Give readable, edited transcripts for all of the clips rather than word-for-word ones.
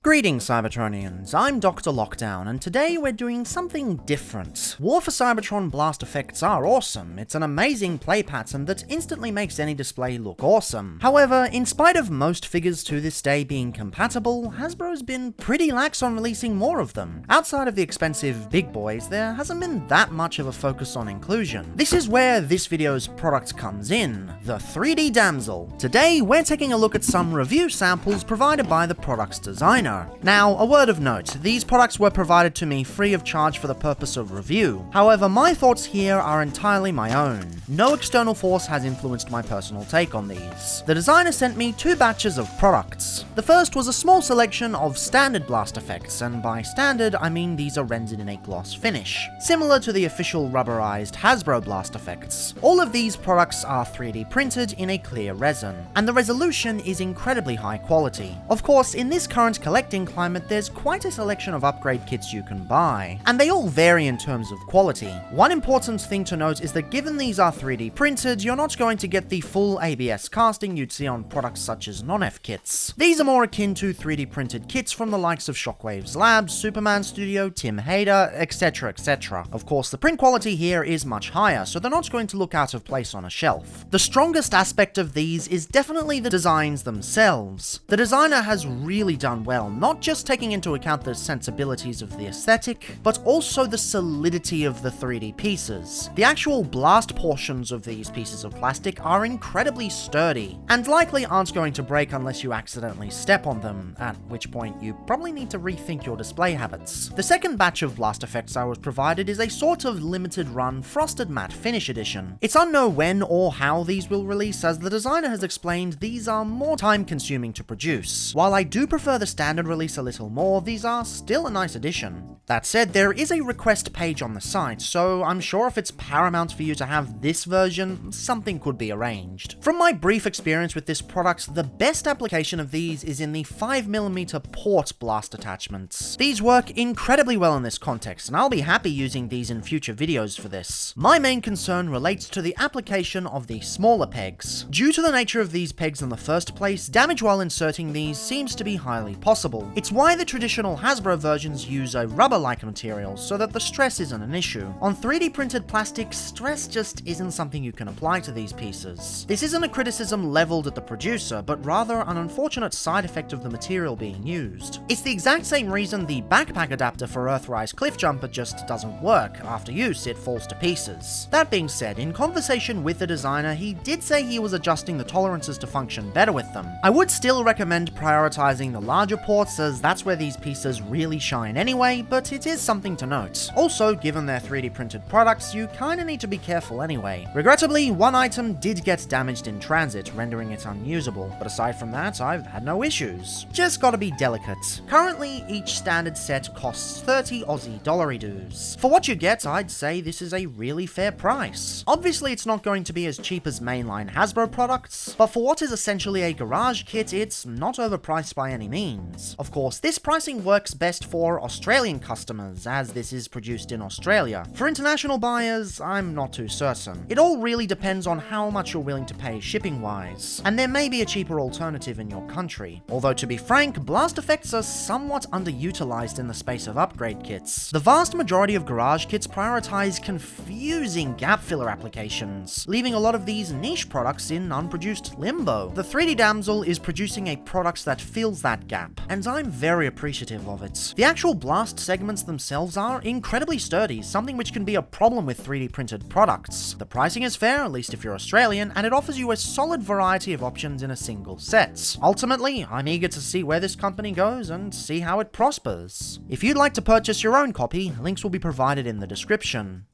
Greetings Cybertronians, I'm DrLockdown, and today we're doing something different. War for Cybertron blast effects are awesome, it's an amazing play pattern that instantly makes any display look awesome. However, in spite of most figures to this day being compatible, Hasbro's been pretty lax on releasing more of them. Outside of the expensive big boys, there hasn't been that much of a focus on inclusion. This is where this video's product comes in, the 3D Damsel. Today, we're taking a look at some review samples provided by the product's designer. Now, a word of note, these products were provided to me free of charge for the purpose of review. However, my thoughts here are entirely my own. No external force has influenced my personal take on these. The designer sent me two batches of products. The first was a small selection of standard blast effects, and by standard I mean these are rendered in a gloss finish, similar to the official rubberized Hasbro blast effects. All of these products are 3D printed in a clear resin, and the resolution is incredibly high quality. Of course, in this current collecting climate, there's quite a selection of upgrade kits you can buy, and they all vary in terms of quality. One important thing to note is that given these are 3D printed, you're not going to get the full ABS casting you'd see on products such as non-F kits. These are more akin to 3D printed kits from the likes of Shockwave's Labs, Superman Studio, Tim Hader, etc, etc. Of course, the print quality here is much higher, so they're not going to look out of place on a shelf. The strongest aspect of these is definitely the designs themselves. The designer has really done well, not just taking into account the sensibilities of the aesthetic, but also the solidity of the 3D pieces. The actual blast portions of these pieces of plastic are incredibly sturdy, and likely aren't going to break unless you accidentally step on them, at which point you probably need to rethink your display habits. The second batch of blast effects I was provided is a sort of limited run frosted matte finish edition. It's unknown when or how these will release, as the designer has explained these are more time consuming to produce. While I do prefer the standard release a little more, these are still a nice addition. That said, there is a request page on the site, so I'm sure if it's paramount for you to have this version, something could be arranged. From my brief experience with this product, the best application of these is in the 5mm port blast attachments. These work incredibly well in this context, and I'll be happy using these in future videos for this. My main concern relates to the application of the smaller pegs. Due to the nature of these pegs in the first place, damage while inserting these seems to be highly possible. It's why the traditional Hasbro versions use a rubber-like material so that the stress isn't an issue. On 3D printed plastic, stress just isn't something you can apply to these pieces. This isn't a criticism leveled at the producer, but rather an unfortunate side effect of the material being used. It's the exact same reason the backpack adapter for Earthrise Cliff Jumper just doesn't work. After use, it falls to pieces. That being said, in conversation with the designer, he did say he was adjusting the tolerances to function better with them. I would still recommend prioritizing the larger ports, as that's where these pieces really shine anyway, but it is something to note. Also, given they're 3D printed products, you kinda need to be careful anyway. Regrettably, one item did get damaged in transit, rendering it unusable, but aside from that, I've had no issues. Just gotta be delicate. Currently, each standard set costs 30 Aussie dollary dues. For what you get, I'd say this is a really fair price. Obviously, it's not going to be as cheap as mainline Hasbro products, but for what is essentially a garage kit, it's not overpriced by any means. Of course, this pricing works best for Australian customers, as this is produced in Australia. For international buyers, I'm not too certain. It all really depends on how much you're willing to pay shipping-wise, and there may be a cheaper alternative in your country. Although, to be frank, blast effects are somewhat underutilized in the space of upgrade kits. The vast majority of garage kits prioritize confusing gap filler applications, leaving a lot of these niche products in unproduced limbo. The 3D Damsel is producing a product that fills that gap, and I'm very appreciative of it. The actual blast segments themselves are incredibly sturdy, something which can be a problem with 3D printed products. The pricing is fair, at least if you're Australian, and it offers you a solid variety of options in a single set. Ultimately, I'm eager to see where this company goes and see how it prospers. If you'd like to purchase your own copy, links will be provided in the description.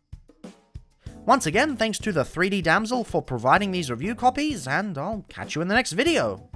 Once again, thanks to the 3D Damsel for providing these review copies, and I'll catch you in the next video.